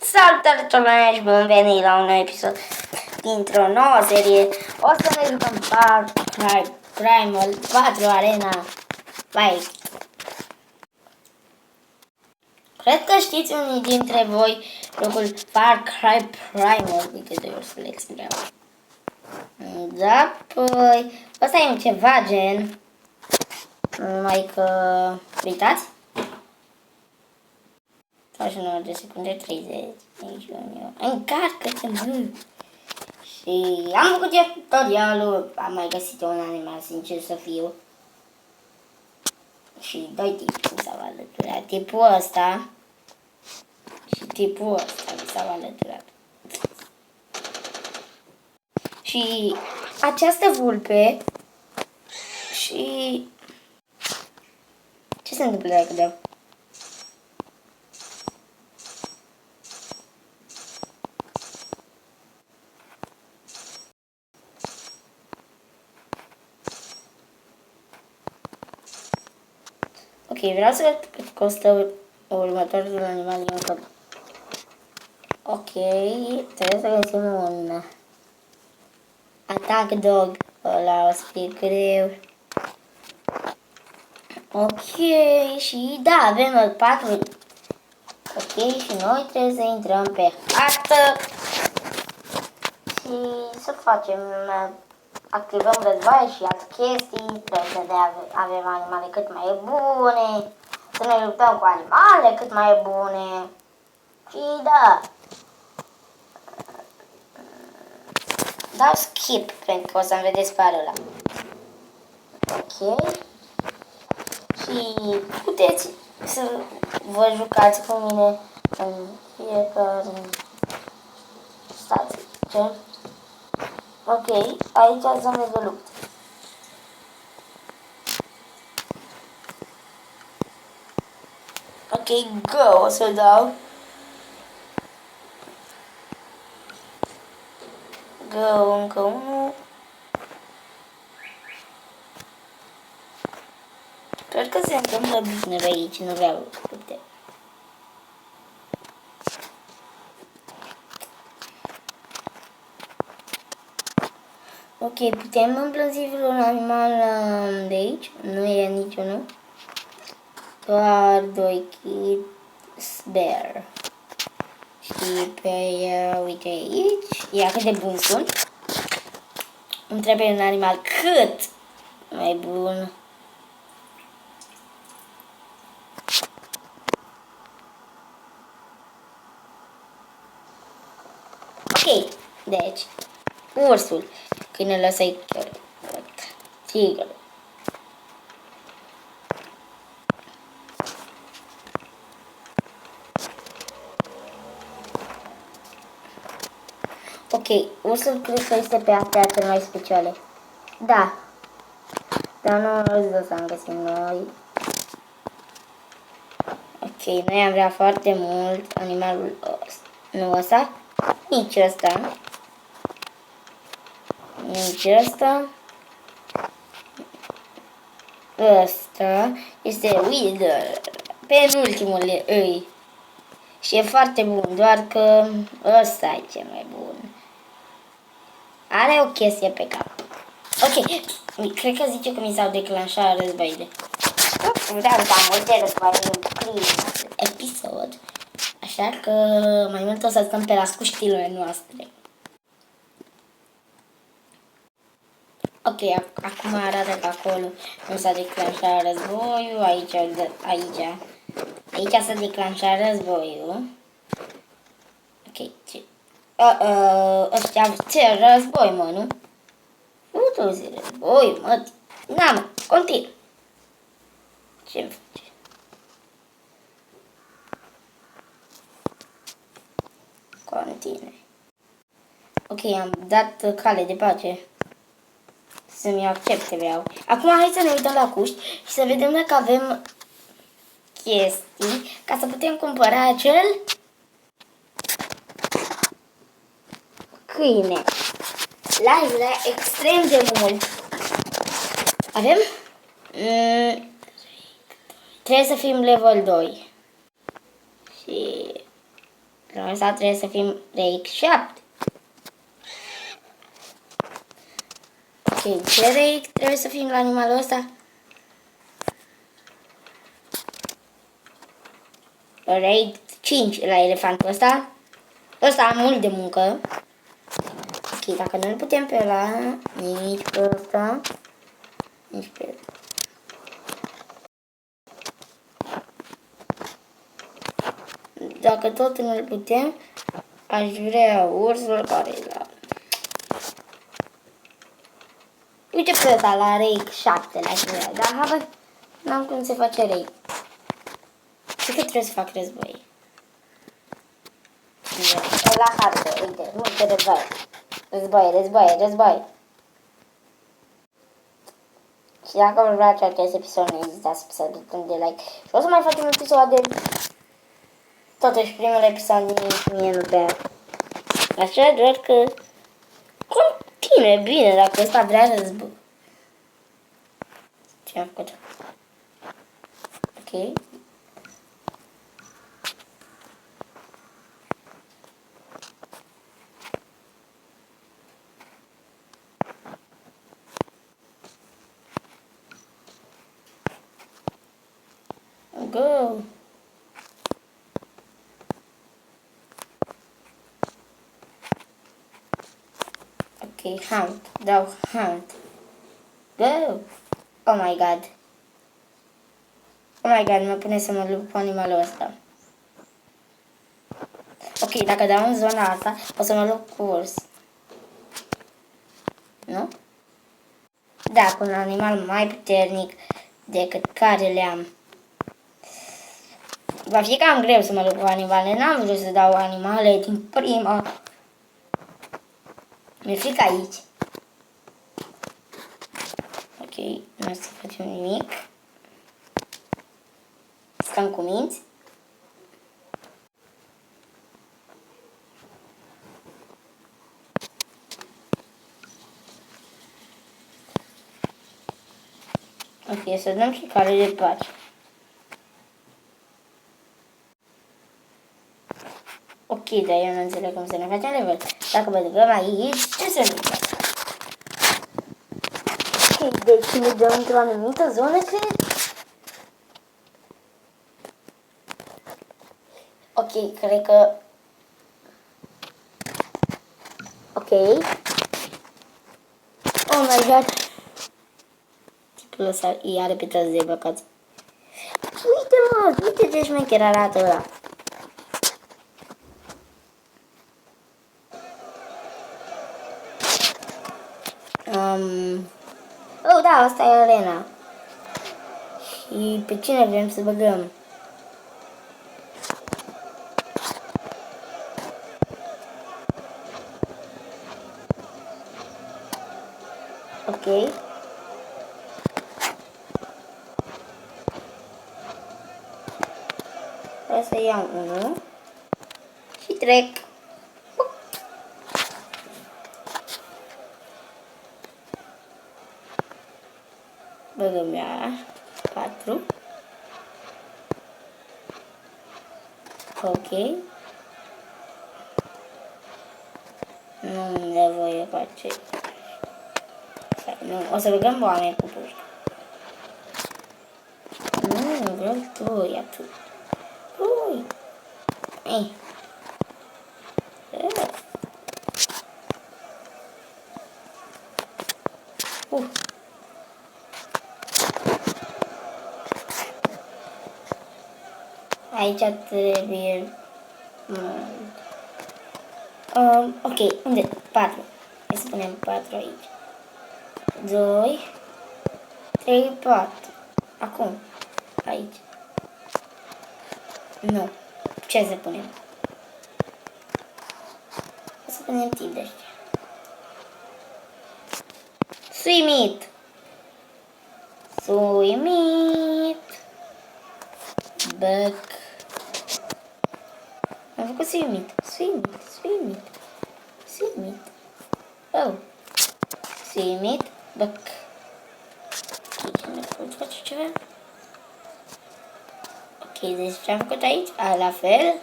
Salutare tuturor și bun venit la un nou episod dintr-o nouă serie. O să ne jucăm Far Cry Primal 4 Arena. Vai. Cred că știți unii dintre voi jocul Far Cry Primal. Uite, de ori să le explic. Da, păi, ăsta e un ceva gen. Numai că, uitați. 29 de secunde, 30. Încarcă-te, mă! Și am făcut eu tutorialul, am mai găsit un animal, sincer să fiu. Și doi tipi mi s-au alăturat. Tipul ăsta și tipul ăsta mi s-au alăturat. Și această vulpe și... Ce se întâmplă dacă dau? Ok, vreau să văd cât costă următorul animal încă. Ok, trebuie să găsim un attack dog. Ăla o să fie greu. Ok, și da, avem 4. Ok, și noi trebuie să intrăm pe hartă și să facem, activăm război și alte chestii, trebuie să avem animale cât mai bune, să ne luptăm cu animale cât mai bune și da. Dau skip pentru că o să-mi vedeți parul ăla. Ok. Și puteți să vă jucați cu mine în fiecare... Stați, ce? Ok, aici zone de luptă. Ok, go, o să dau. Go, încă unul. Cred că se întâmplă bine pe aici, nu vreau lupte. Ok, putem îmblânzi vreun animal de aici? Nu e niciunul. Doar 2 kids bear. Și pe uite aici. Ia cât de bun sunt. Îmi trebuie un animal cât mai bun. Ok, deci ursul, câinele ăsta e chiar tigru. Ok, ursul cred că este pe astea cele mai speciale. Da. Dar nu îți să am găsit noi. Ok, noi am vrea foarte mult animalul ăsta. Nu ăsta. Nici ăsta. Nici ăsta. Ăsta este Wither. Penultimul îi. Și e foarte bun, doar că ăsta e cel mai bun. Are o chestie pe cap. Ok, cred că zice că mi s-au declanșat războiile. Vreau ca multe războaie în prim episod. Așa că mai mult o să stăm pe la scuștilele noastre. Ok, acum arată că acolo nu s-a declanșat războiul, aici s-a declanșat războiul. Ok, ce? Ăștia ce război, mă, nu? Nu tu zi război, mă. Na, mă, continuu. Ce-mi face? Continue. Ok, am dat cale de pace. Să-mi accepte, vreau. Acum hai să ne uităm la cuști și să vedem dacă avem chestii ca să putem cumpăra acel câine. La extrem de mult. Avem? Trebuie să fim level 2. Și La asta trebuie să fim RX 7. Ok, ce RX trebuie să fim la animalul ăsta? RX 5 la elefantul ăsta. Ăsta am mult de muncă. Ok, dacă nu-l putem pe ăla, nici pe ăsta, nici pe ăsta. Dacă tot nu-l putem, aș vrea ursul care e la... Uite pe ăsta, la RX 7 l-aș vrea, dar habar n-am cum se face RX. Și că trebuie să fac război. La hartă, uite, multe război. Război. Și dacă vă place acest episod, nu ezitați să dați de like. Și o să mai facem episoade. Totuși, primul episod mie nu prea. Așa, doar că continue bine dacă ăsta vrea război. Ce am făcut? Ok. Go! Ok, hunt. Dau hunt. Go! Oh my god. Oh my god, mă pune să mă lupt cu animalul ăsta. Ok, dacă dau în zona asta, o să mă lupt cu urs. Nu? Da, cu un animal mai puternic decât care le-am. Va fi cam greu să mă lupt cu animale. N-am vrut să dau animale din prima. Mi-e frică aici. Ok, nu o să facem nimic. Stăm cu minți. Ok, să dăm și care de pace. Ok, dar eu nu înțeleg cum să ne facem level. Dacă băgăm aici, ce se întâmplă? Ok, deci ne dăm într-o anumită zonă, cred? Ok, cred că... Ok. Oh my god. Tipul ăsta îi are pe toți de băcați. Uite mă, uite ce șmecher arată ăla. Oh, da, asta e arena. Și pe cine vrem să băgăm? Ok. Vreau să iau unul. Și trec. Băgăm iar 4. Ok. Nu am nevoie face. Nu, o să băgăm oameni cu pușcă. Nu, vreau 2 atât. 2. Ei. Aici trebuie... ok, unde? 4. Hai să punem 4 aici. 2, 3, 4. Acum. Aici. Nu. Ce să punem? O să punem tip de ăștia. Swim it. Back. Am făcut swim it. Oh. Swim it. Back. Ok, nu pot face ceva. Ok, deci ce am făcut aici? La fel.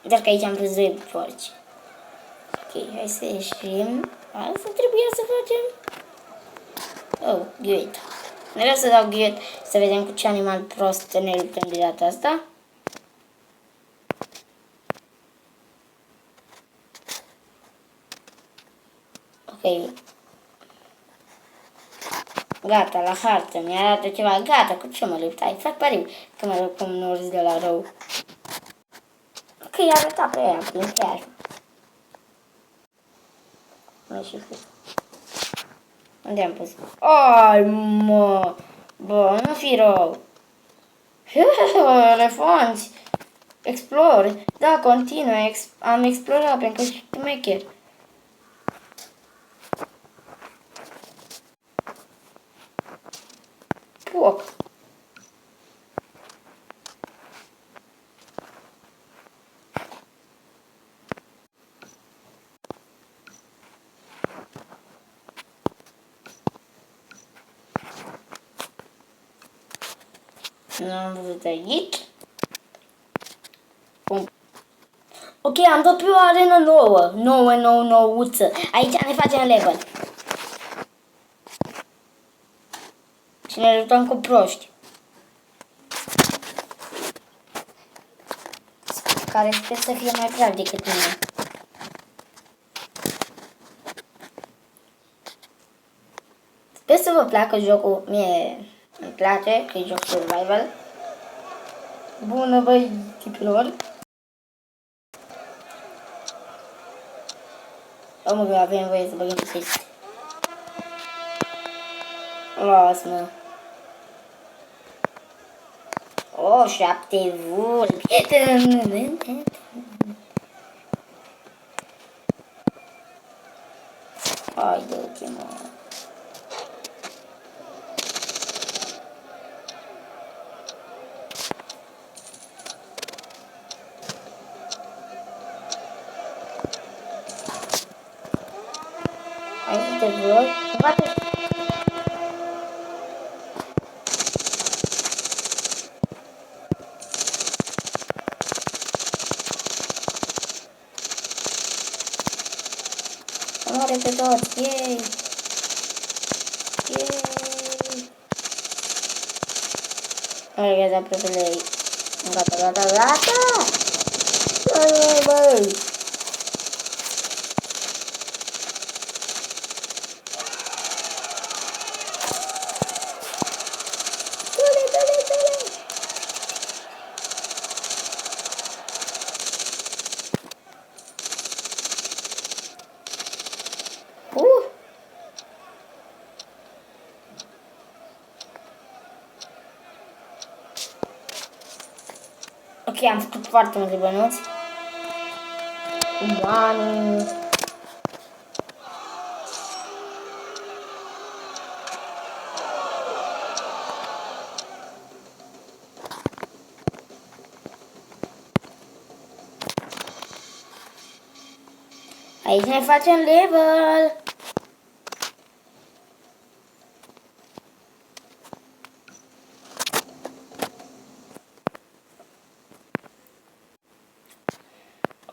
Dar că aici am vrut 2 porci. Ok, hai să ieșim. Asta trebuia să facem. Oh, ghiuit. Vreau să dau ghiuit să vedem cu ce animal prost ne luptăm de data asta. Ok. Gata, la hartă, mi arată ceva. Gata, cu ce mă lupt? Hai, fac pariu că mă lupt cum nu de la rău. Ok, arăta pe ea, prin chiar. Nu știu. Unde am pus? Ai, mă! Bă, nu fi rău. Elefanți! Explor! Da, continuă. Am explorat pentru că și mecher. Poc. Nu am văzut aici. Ok, am dat pe o arenă nouă. Nouță. Aici ne facem level. Și ne luptăm cu proști. Care sper să fie mai brav decât mine. Sper să vă placă jocul. Mie îmi place că e joc survival. Bună, băi, tipilor. Omul că avem voie să băgăm pe chestii. Las-mă. O, 7 vulpi. Hai, dă-te, mă. Hai să te văd. Bate. Omoare pe toți. Yay! Yay! Hai, gata, prefele. Gata! Băi! Ok, am făcut foarte multe bănuți. Umani. Aici ne facem level.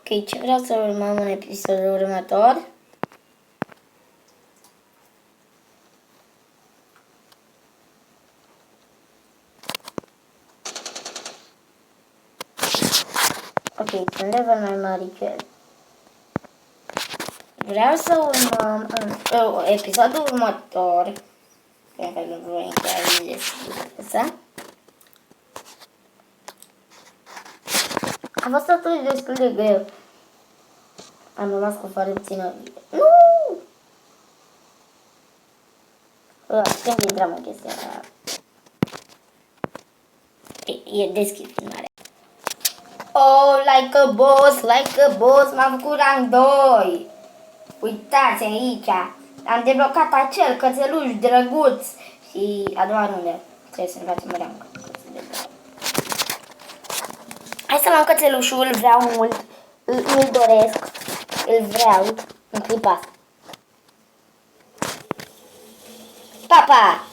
Ok, ce vreau să urmăm în episodul următor? Ok, sunt level mai mari. Vreau să urmăm în episodul următor. Cred că nu voi încheia asta. A fost totuși destul de greu. Am rămas cu foarte puțină vie. Nu! Când intrăm în chestia asta? E deschis filmarea. Oh, like a boss, m-am făcut rang 2. Uitați aici. Am deblocat acel cățeluș drăguț. Și a doua rundă. Trebuie să ne facem rang. Hai să luăm cățelușul, vreau mult. Îl doresc. Îl vreau în clipa asta. Pa, pa!